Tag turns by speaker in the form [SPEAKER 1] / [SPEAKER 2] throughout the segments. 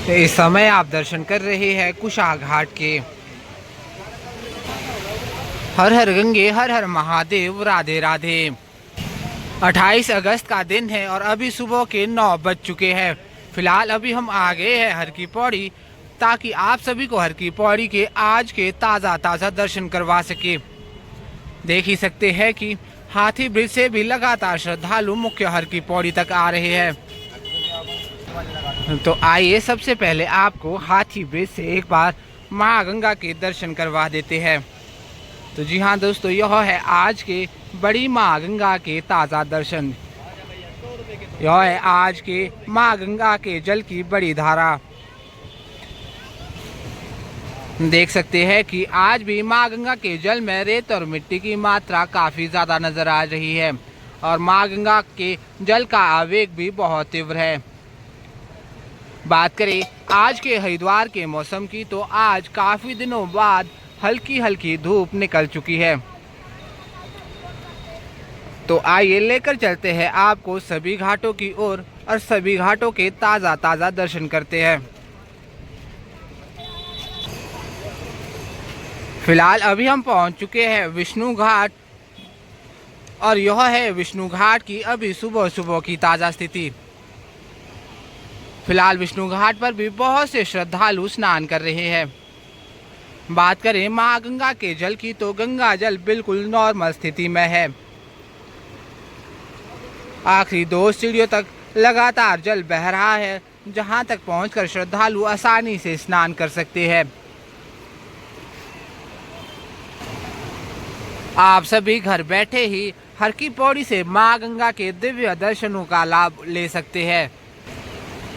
[SPEAKER 1] तो इस समय आप दर्शन कर रहे हैं कुशा घाट के। हर हर गंगे हर हर महादेव, राधे राधे। 28 अगस्त का दिन है और अभी सुबह के 9 बज चुके हैं। फिलहाल अभी हम आ गए हैं हर की पौड़ी, ताकि आप सभी को हर की पौड़ी के आज के ताज़ा दर्शन करवा सके। देख ही सकते हैं कि हाथी ब्रिज से भी लगातार श्रद्धालु मुख्य हर की पौड़ी तक आ रहे हैं। तो आइए सबसे पहले आपको हाथी ब्रिज से एक बार माँ गंगा के दर्शन करवा देते हैं। तो जी हाँ दोस्तों, यह है आज के बड़ी माँ गंगा के ताज़ा दर्शन। यह है आज के माँ गंगा के जल की बड़ी धारा। देख सकते हैं कि आज भी माँ गंगा के जल में रेत और मिट्टी की मात्रा काफ़ी ज़्यादा नज़र आ रही है और माँ गंगा के जल का आवेग भी बहुत तीव्र है। बात करें आज के हरिद्वार के मौसम की, तो आज काफ़ी दिनों बाद हल्की हल्की धूप निकल चुकी है। तो आइए लेकर चलते हैं आपको सभी घाटों की ओर और सभी घाटों के ताज़ा दर्शन करते हैं। फिलहाल अभी हम पहुंच चुके हैं विष्णु घाट और यह है विष्णु घाट की अभी सुबह की ताज़ा स्थिति। फिलहाल विष्णु घाट पर भी बहुत से श्रद्धालु स्नान कर रहे हैं। बात करें माँ गंगा के जल की, तो गंगा जल बिल्कुल नॉर्मल स्थिति में है। आखिरी 2 सीढ़ियों तक लगातार जल बह रहा है, जहां तक पहुंचकर श्रद्धालु आसानी से स्नान कर सकते हैं। आप सभी घर बैठे ही हर की पौड़ी से माँ गंगा के दिव्य दर्शनों का लाभ ले सकते हैं।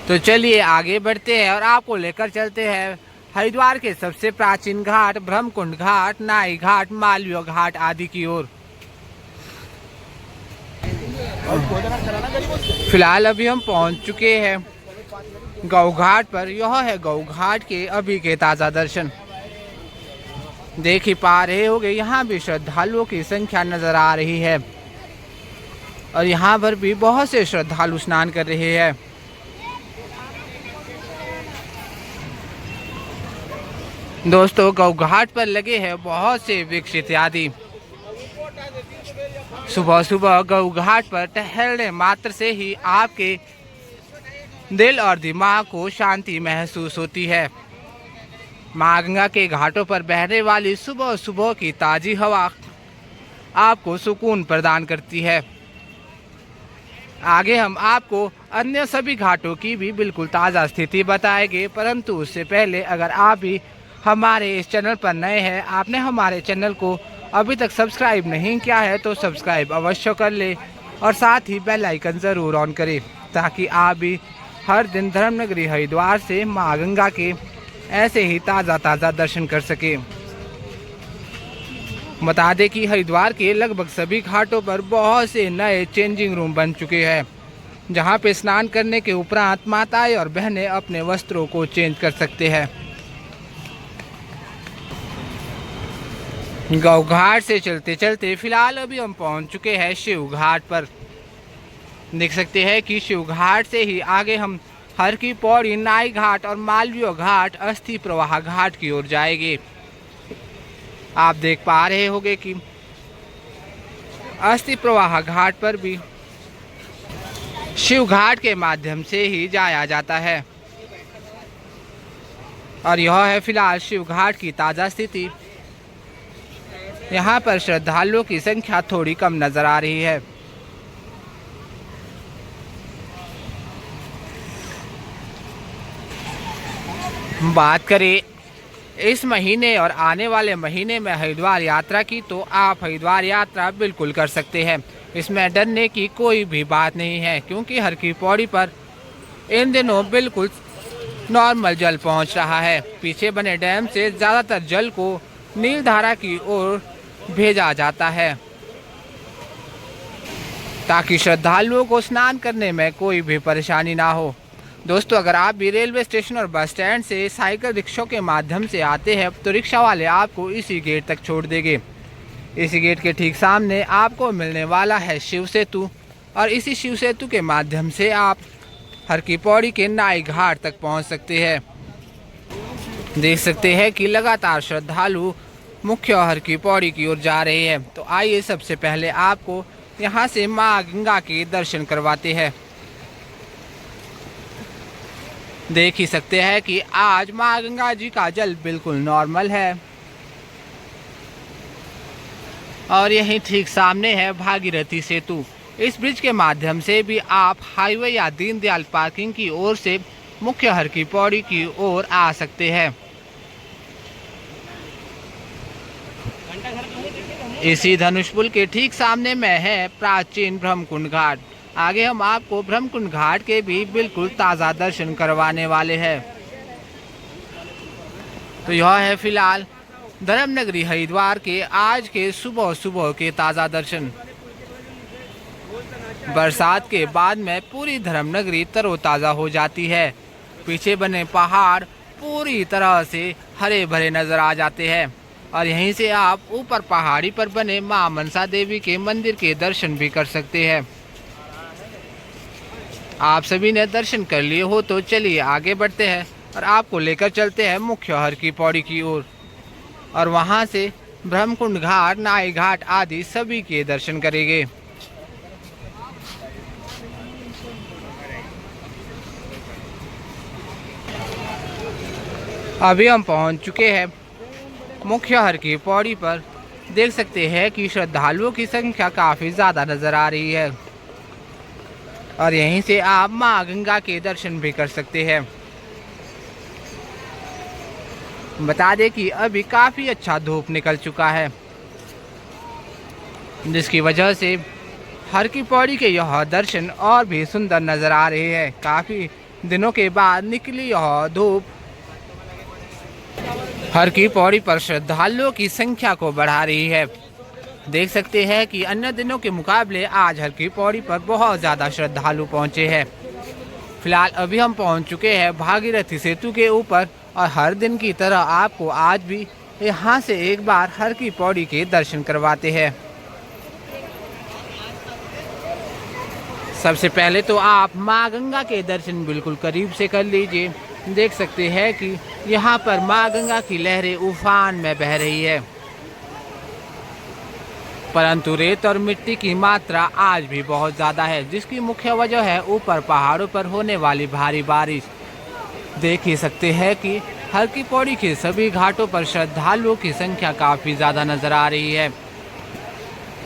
[SPEAKER 1] तो चलिए आगे बढ़ते हैं और आपको लेकर चलते हैं हरिद्वार के सबसे प्राचीन घाट ब्रह्मकुंड घाट, नाई घाट, मालवीय घाट आदि की ओर। फिलहाल अभी हम पहुंच चुके हैं गौ घाट पर। यह है गौ घाट के अभी के ताज़ा दर्शन। देख ही पा रहे होंगे, यहाँ भी श्रद्धालुओं की संख्या नजर आ रही है और यहाँ पर भी बहुत से श्रद्धालु स्नान कर रहे हैं। दोस्तों, गौ घाट पर लगे हैं बहुत से वृक्ष इत्यादि। सुबह सुबह गौ घाट पर टहलने मात्र से ही आपके दिल और दिमाग को शांति महसूस होती है। माँ गंगा के घाटों पर बहने वाली सुबह सुबह की ताज़ी हवा आपको सुकून प्रदान करती है। आगे हम आपको अन्य सभी घाटों की भी बिल्कुल ताज़ा स्थिति बताएंगे, परंतु उससे पहले अगर आप भी हमारे इस चैनल पर नए हैं, आपने हमारे चैनल को अभी तक सब्सक्राइब नहीं किया है, तो सब्सक्राइब अवश्य कर ले और साथ ही बेल आइकन ज़रूर ऑन करें, ताकि आप भी हर दिन धर्मनगरी हरिद्वार से माँ गंगा के ऐसे ही ताज़ा दर्शन कर सके। बता दें कि हरिद्वार के लगभग सभी घाटों पर बहुत से नए चेंजिंग रूम बन चुके हैं, जहां पे स्नान करने के उपरांत माताएं और बहनें अपने वस्त्रों को चेंज कर सकते हैं। गौ घाट से चलते चलते फिलहाल अभी हम पहुंच चुके हैं शिव घाट पर। देख सकते हैं कि शिव घाट से ही आगे हम हर की पौड़ी, नाई घाट और मालवीय घाट, अस्थि प्रवाह घाट की ओर जाएंगे। आप देख पा रहे होंगे कि अस्थि प्रवाह घाट पर भी शिव घाट के माध्यम से ही जाया जाता है और यह है फिलहाल शिव घाट की ताज़ा स्थिति। यहाँ पर श्रद्धालुओं की संख्या थोड़ी कम नजर आ रही है। बात करें इस महीने और आने वाले महीने में हरिद्वार यात्रा की, तो आप हरिद्वार यात्रा बिल्कुल कर सकते हैं। इसमें डरने की कोई भी बात नहीं है, क्योंकि हर की पौड़ी पर इन दिनों बिल्कुल नॉर्मल जल पहुंच रहा है। पीछे बने डैम से ज़्यादातर जल को नीलधारा की ओर भेजा जाता है, ताकि श्रद्धालुओं को स्नान करने में कोई भी परेशानी ना हो। दोस्तों, अगर आप भी रेलवे स्टेशन और बस स्टैंड से साइकिल रिक्शों के माध्यम से आते हैं, तो रिक्शा वाले आपको इसी गेट तक छोड़ देंगे। इसी गेट के ठीक सामने आपको मिलने वाला है शिव सेतु और इसी शिव सेतु के माध्यम से आप हर की पौड़ी के नाई घाट तक पहुंच सकते हैं। देख सकते हैं कि लगातार श्रद्धालु मुख्य हर की पौड़ी की ओर जा रहे हैं। तो आइए सबसे पहले आपको यहां से मां गंगा के दर्शन करवाते हैं। देख ही सकते हैं कि आज मां गंगा जी का जल बिल्कुल नॉर्मल है और यहीं ठीक सामने है भागीरथी सेतु। इस ब्रिज के माध्यम से भी आप हाईवे या दीनदयाल पार्किंग की ओर से मुख्य हर की पौड़ी की ओर आ सकते हैं। इसी धनुष पुल के ठीक सामने में है प्राचीन ब्रह्मकुंड घाट। आगे हम आपको ब्रह्मकुंड घाट के भी बिल्कुल ताज़ा दर्शन करवाने वाले हैं। तो यह है फिलहाल धर्मनगरी हरिद्वार के आज के सुबह सुबह के ताज़ा दर्शन। बरसात के बाद में पूरी धर्मनगरी तरोताज़ा हो जाती है। पीछे बने पहाड़ पूरी तरह से हरे भरे नजर आ जाते हैं और यहीं से आप ऊपर पहाड़ी पर बने मां मनसा देवी के मंदिर के दर्शन भी कर सकते हैं। आप सभी ने दर्शन कर लिए हो तो चलिए आगे बढ़ते हैं और आपको लेकर चलते हैं मुख्य हर की पौड़ी की ओर और वहां से ब्रह्मकुंड घाट, नाई घाट आदि सभी के दर्शन करेंगे। अभी हम पहुंच चुके हैं मुख्य हर की पौड़ी पर। देख सकते हैं कि श्रद्धालुओं की संख्या काफ़ी ज़्यादा नज़र आ रही है और यहीं से आप मां गंगा के दर्शन भी कर सकते हैं। बता दें कि अभी काफ़ी अच्छा धूप निकल चुका है, जिसकी वजह से हर की पौड़ी के यह दर्शन और भी सुंदर नज़र आ रहे हैं। काफ़ी दिनों के बाद निकली यह धूप हर की पौड़ी पर श्रद्धालुओं की संख्या को बढ़ा रही है। देख सकते हैं कि अन्य दिनों के मुकाबले आज हर की पौड़ी पर बहुत ज़्यादा श्रद्धालु पहुंचे हैं। फिलहाल अभी हम पहुंच चुके हैं भागीरथी सेतु के ऊपर और हर दिन की तरह आपको आज भी यहां से एक बार हर की पौड़ी के दर्शन करवाते हैं। सबसे पहले तो आप मां गंगा के दर्शन बिल्कुल करीब से कर लीजिए। देख सकते हैं कि यहाँ पर मां गंगा की लहरें उफान में बह रही है, परंतु रेत और मिट्टी की मात्रा आज भी बहुत ज़्यादा है, जिसकी मुख्य वजह है ऊपर पहाड़ों पर होने वाली भारी बारिश। देख ही सकते हैं कि हर की पौड़ी के सभी घाटों पर श्रद्धालुओं की संख्या काफ़ी ज़्यादा नज़र आ रही है।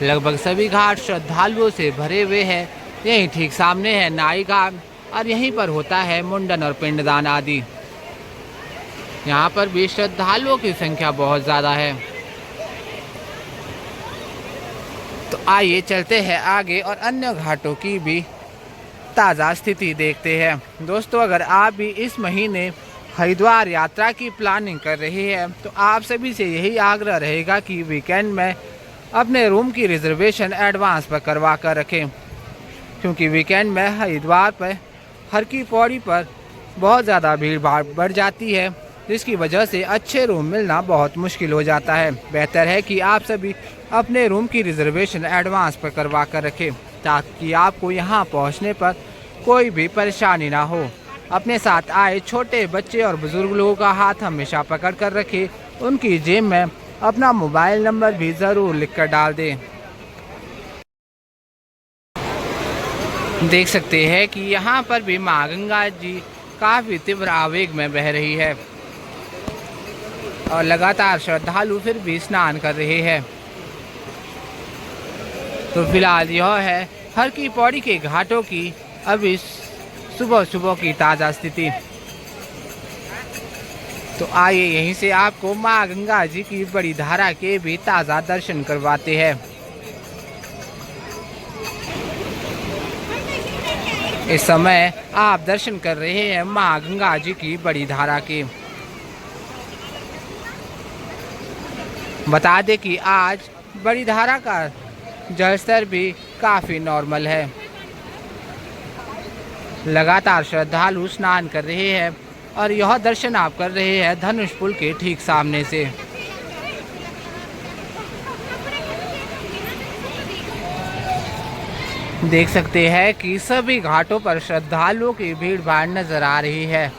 [SPEAKER 1] लगभग सभी घाट श्रद्धालुओं से भरे हुए हैं। यहीं ठीक सामने है नाई घाट और यहीं पर होता है मुंडन और पिंडदान आदि। यहाँ पर भी श्रद्धालुओं की संख्या बहुत ज़्यादा है। तो आइए चलते हैं आगे और अन्य घाटों की भी ताज़ा स्थिति देखते हैं। दोस्तों, अगर आप भी इस महीने हरिद्वार यात्रा की प्लानिंग कर रहे हैं तो आप सभी से यही आग्रह रहेगा कि वीकेंड में अपने रूम की रिजर्वेशन एडवांस पर करवा कर रखें, क्योंकि वीकेंड में हरिद्वार पर हर की पौड़ी पर बहुत ज़्यादा भीड़ भाड़ बढ़ जाती है, जिसकी वजह से अच्छे रूम मिलना बहुत मुश्किल हो जाता है। बेहतर है कि आप सभी अपने रूम की रिजर्वेशन एडवांस पर करवा कर रखें, ताकि आपको यहाँ पहुँचने पर कोई भी परेशानी ना हो। अपने साथ आए छोटे बच्चे और बुजुर्ग लोगों का हाथ हमेशा पकड़ कर रखें। उनकी जेब में अपना मोबाइल नंबर भी ज़रूर लिख कर डाल दें। देख सकते हैं कि यहाँ पर भी माँ गंगा जी काफ़ी तीव्र आवेग में बह रही है और लगातार श्रद्धालु फिर भी स्नान कर रहे हैं। तो फिलहाल यह है हर की पौड़ी के घाटों की अभी सुबह सुबह की ताज़ा स्थिति। तो आइए यहीं से आपको माँ गंगा जी की बड़ी धारा के भी ताज़ा दर्शन करवाते हैं। इस समय आप दर्शन कर रहे हैं माँ गंगा जी की बड़ी धारा के। बता दें कि आज बड़ी धारा का जलस्तर भी काफ़ी नॉर्मल है। लगातार श्रद्धालु स्नान कर रहे हैं और यह दर्शन आप कर रहे हैं धनुष पुल के ठीक सामने से। देख सकते हैं कि सभी घाटों पर श्रद्धालुओं की भीड़ भाड़ नजर आ रही है।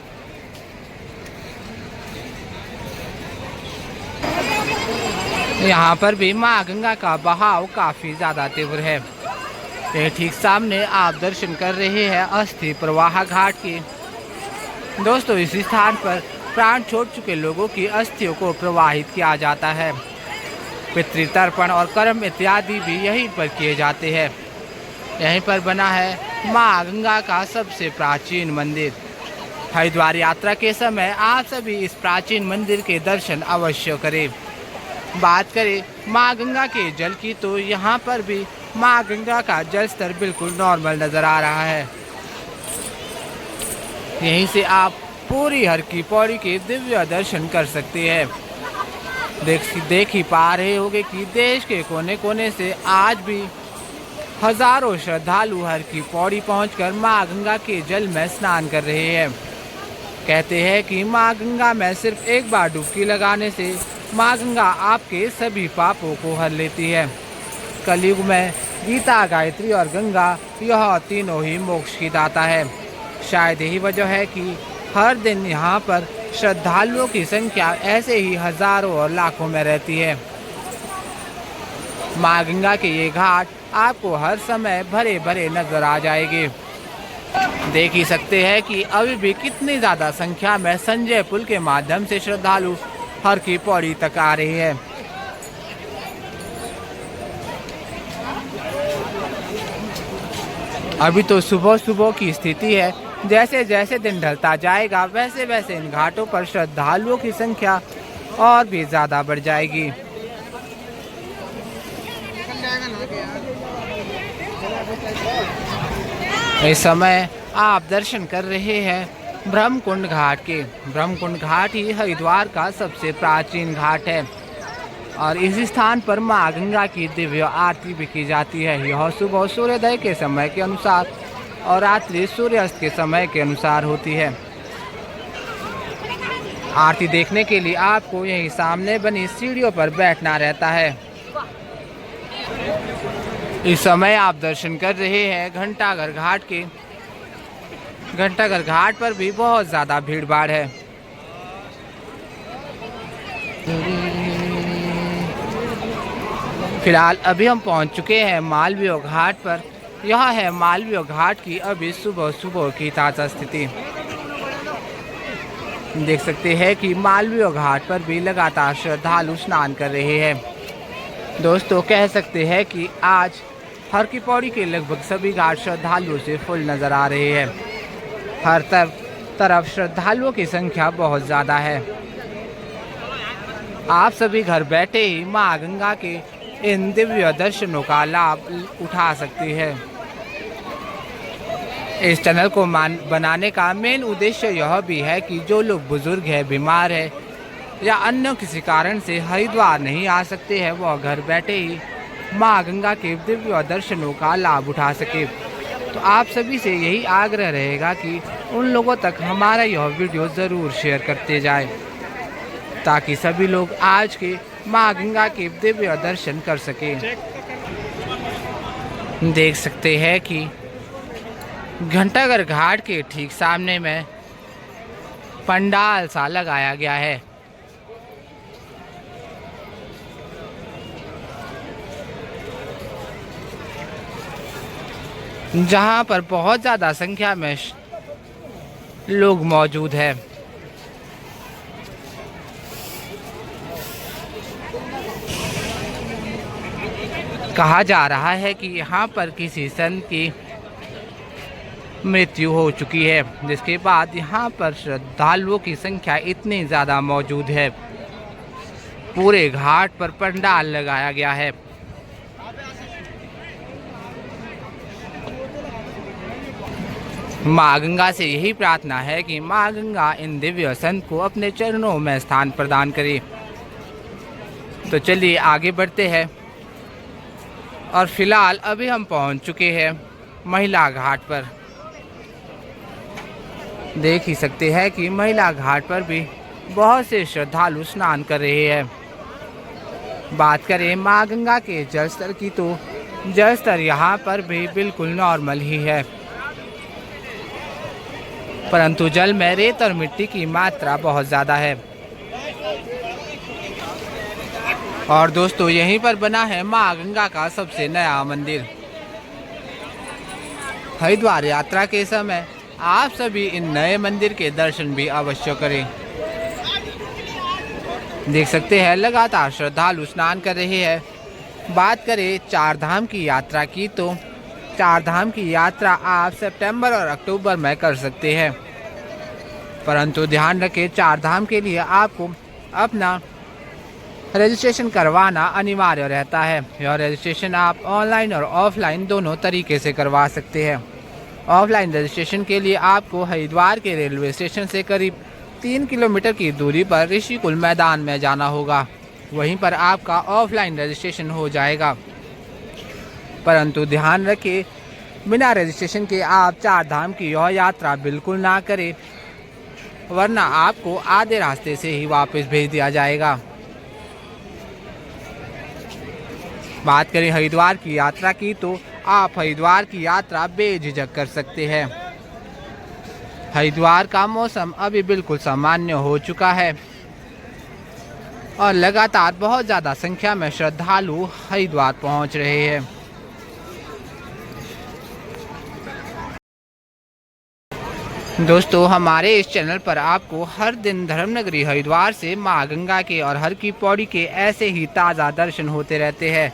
[SPEAKER 1] यहाँ पर भी मां गंगा का बहाव काफी ज्यादा तीव्र है। ये ठीक सामने आप दर्शन कर रहे हैं अस्थि प्रवाह घाट की। दोस्तों, इस स्थान पर प्राण छोड़ चुके लोगों की अस्थियों को प्रवाहित किया जाता है। पितृतर्पण और कर्म इत्यादि भी यहीं पर किए जाते हैं। यहीं पर बना है मां गंगा का सबसे प्राचीन मंदिर। हरिद्वार यात्रा के समय आप सभी इस प्राचीन मंदिर के दर्शन अवश्य करें। बात करें मां गंगा के जल की, तो यहाँ पर भी मां गंगा का जल स्तर बिल्कुल नॉर्मल नज़र आ रहा है। यहीं से आप पूरी हर की पौड़ी के दिव्य दर्शन कर सकते हैं। देख ही पा रहे होंगे कि देश के कोने कोने से आज भी हजारों श्रद्धालु हर की पौड़ी पहुंचकर मां गंगा के जल में स्नान कर रहे हैं। कहते हैं कि मां गंगा में सिर्फ एक बार डुबकी लगाने से मां गंगा आपके सभी पापों को हर लेती है। कलयुग में गीता, गायत्री और गंगा यह तीनों ही मोक्ष की दाता है। शायद यही वजह है कि हर दिन यहाँ पर श्रद्धालुओं की संख्या ऐसे ही हजारों और लाखों में रहती है। मां गंगा के ये घाट आपको हर समय भरे भरे नजर आ जाएंगे। देख ही सकते हैं कि अभी भी कितनी ज्यादा संख्या में संजय पुल के माध्यम से श्रद्धालु हर की पौड़ी तक आ रहे हैं। अभी तो सुबह सुबह की स्थिति है। जैसे जैसे दिन ढलता जाएगा वैसे वैसे इन घाटों पर श्रद्धालुओं की संख्या और भी ज्यादा बढ़ जाएगी। इस समय आप दर्शन कर रहे हैं ब्रह्मकुंड घाट के। ब्रह्मकुंड घाट ही हरिद्वार का सबसे प्राचीन घाट है और इस स्थान पर मां गंगा की दिव्य आरती भी की जाती है। यह सुबह सूर्योदय के समय के अनुसार और रात्रि सूर्यास्त के समय के अनुसार होती है। आरती देखने के लिए आपको यही सामने बनी सीढ़ियों पर बैठना रहता है। इस समय आप दर्शन कर रहे हैं घंटाघर घाट के। घंटाघर घाट पर भी बहुत ज्यादा भीड़ भाड़ है। फिलहाल अभी हम पहुंच चुके हैं मालवीय घाट पर। यह है मालवीय घाट की अभी सुबह सुबह की ताज़ा स्थिति। देख सकते हैं कि मालवीय घाट पर भी लगातार श्रद्धालु स्नान कर रहे हैं। दोस्तों, कह सकते हैं कि आज हर की पौड़ी के लगभग सभी घाट श्रद्धालुओं से फुल नजर आ रहे हैं। हर तरफ श्रद्धालुओं की संख्या बहुत ज़्यादा है। आप सभी घर बैठे ही मां गंगा के इन दिव्य दर्शनों का लाभ उठा सकते हैं। इस चैनल को बनाने का मेन उद्देश्य यह भी है कि जो लोग बुजुर्ग हैं, बीमार है या अन्य किसी कारण से हरिद्वार नहीं आ सकते हैं, वह घर बैठे ही मां गंगा के दिव्य दर्शनों का लाभ उठा सके। तो आप सभी से यही आग्रह रहेगा कि उन लोगों तक हमारा यह वीडियो ज़रूर शेयर करते जाएं, ताकि सभी लोग आज के मां गंगा के दिव्य दर्शन कर सकें। देख सकते हैं कि घंटाघर घाट के ठीक सामने में पंडाल सा लगाया गया है। जहां पर बहुत ज़्यादा संख्या में लोग मौजूद हैं। कहा जा रहा है कि यहाँ पर किसी संत की मृत्यु हो चुकी है, जिसके बाद यहाँ पर श्रद्धालुओं की संख्या इतनी ज़्यादा मौजूद है। पूरे घाट पर पंडाल लगाया गया है। मां गंगा से यही प्रार्थना है कि मां गंगा इन दिव्य संत को अपने चरणों में स्थान प्रदान करे। तो चलिए आगे बढ़ते हैं। और फिलहाल अभी हम पहुंच चुके हैं महिला घाट पर। देख ही सकते हैं कि महिला घाट पर भी बहुत से श्रद्धालु स्नान कर रहे हैं। बात करें मां गंगा के जल स्तर की, तो जल स्तर यहाँ पर भी बिल्कुल नॉर्मल ही है, परंतु जल में रेत और मिट्टी की मात्रा बहुत ज़्यादा है। और दोस्तों यहीं पर बना है माँ गंगा का सबसे नया मंदिर। हरिद्वार यात्रा के समय आप सभी इन नए मंदिर के दर्शन भी अवश्य करें। देख सकते हैं लगातार श्रद्धालु स्नान कर रहे हैं। बात करें चार धाम की यात्रा की तो चार धाम की यात्रा आप सितंबर और अक्टूबर में कर सकते हैं, परंतु ध्यान रखें चार धाम के लिए आपको अपना रजिस्ट्रेशन करवाना अनिवार्य रहता है। यह रजिस्ट्रेशन आप ऑनलाइन और ऑफलाइन दोनों तरीके से करवा सकते हैं। ऑफलाइन रजिस्ट्रेशन के लिए आपको हरिद्वार के रेलवे स्टेशन से करीब 3 किलोमीटर की दूरी पर ऋषिकुल मैदान में जाना होगा। वहीं पर आपका ऑफलाइन रजिस्ट्रेशन हो जाएगा, परंतु ध्यान रखें बिना रजिस्ट्रेशन के आप चार धाम की यह यात्रा बिल्कुल ना करें, वरना आपको आधे रास्ते से ही वापस भेज दिया जाएगा। बात करें हरिद्वार की यात्रा की तो आप हरिद्वार की यात्रा बेझिझक कर सकते हैं। हरिद्वार का मौसम अभी बिल्कुल सामान्य हो चुका है और लगातार बहुत ज़्यादा संख्या में श्रद्धालु हरिद्वार पहुंच रहे हैं। दोस्तों हमारे इस चैनल पर आपको हर दिन धर्मनगरी हरिद्वार से माँ गंगा के और हर की पौड़ी के ऐसे ही ताज़ा दर्शन होते रहते हैं।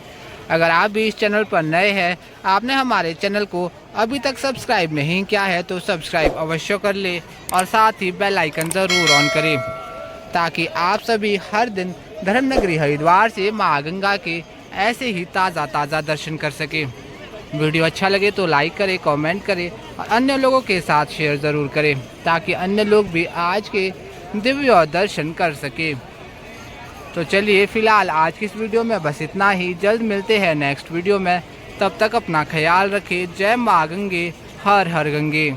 [SPEAKER 1] अगर आप भी इस चैनल पर नए हैं, आपने हमारे चैनल को अभी तक सब्सक्राइब नहीं किया है तो सब्सक्राइब अवश्य कर ले और साथ ही बेल आइकन ज़रूर ऑन करें, ताकि आप सभी हर दिन धर्मनगरी हरिद्वार से माँ गंगा के ऐसे ही ताज़ा दर्शन कर सकें। वीडियो अच्छा लगे तो लाइक करें, कमेंट करें और अन्य लोगों के साथ शेयर ज़रूर करें, ताकि अन्य लोग भी आज के दिव्य दर्शन कर सकें। तो चलिए फ़िलहाल आज की इस वीडियो में बस इतना ही। जल्द मिलते हैं नेक्स्ट वीडियो में, तब तक अपना ख्याल रखें। जय माँ गंगे, हर हर गंगे।